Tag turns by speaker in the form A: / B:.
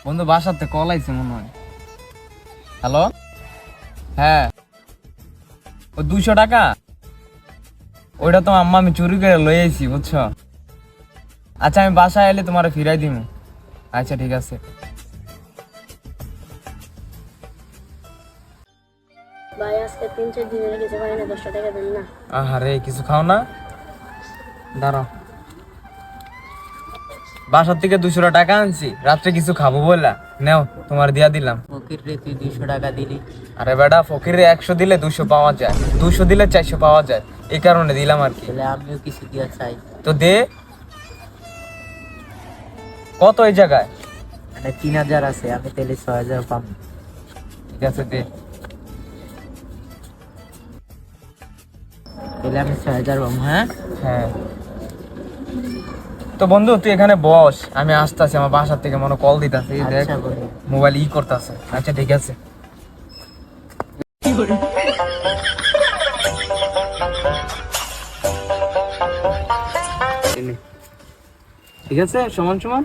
A: বন্ধু বাসাতে কল আইছে মনে হয়। হ্যালো, হ্যাঁ ও 200 টাকা ওইটা তো আম্মা আমি চুরি করে লই আইছি বুঝছো। আচ্ছা আমি বাসায় এলে তোমারে ফিরাই দিব। আচ্ছা ঠিক আছে।
B: ভাই আজকে 3-4 দিন হয়ে গেছে, ভাই না 10 টাকা দেন না।
A: আহারে কিছু খাও না? দাঁড়াও, বাসার থেকে 200 টাকা আনছি, রাত্রে কিছু খাবো বললা, নেও তোমার দিয়া দিলাম।
C: ফকির রে তুই 200 টাকা দিলি।
A: আরে বেটা ফকিরে 100 দিলে 200 পাওয়া যায়, 200 দিলে 400 পাওয়া যায়, এই কারণে দিলাম আর কি।
C: তাহলে আমিও কিছু দিয়া চাই।
A: তো দে। কত এই জায়গায়?
C: মানে 3000 আছে, আমি তাহলে 6000 পাবো।
A: ঠিক আছে দে।
C: তাহলে আমি 6000 পাবো। হ্যাঁ
A: হ্যাঁ তো বন্ধু তুই এখানে বস, আমি আসতেছি, আমার বাসার থেকে মনে কল দিতেছে, দেখ
C: আচ্ছা বন্ধু।
A: মোবাইল করতেছে। আচ্ছা ঠিক আছে। ঠিক আছে, সমান সমান।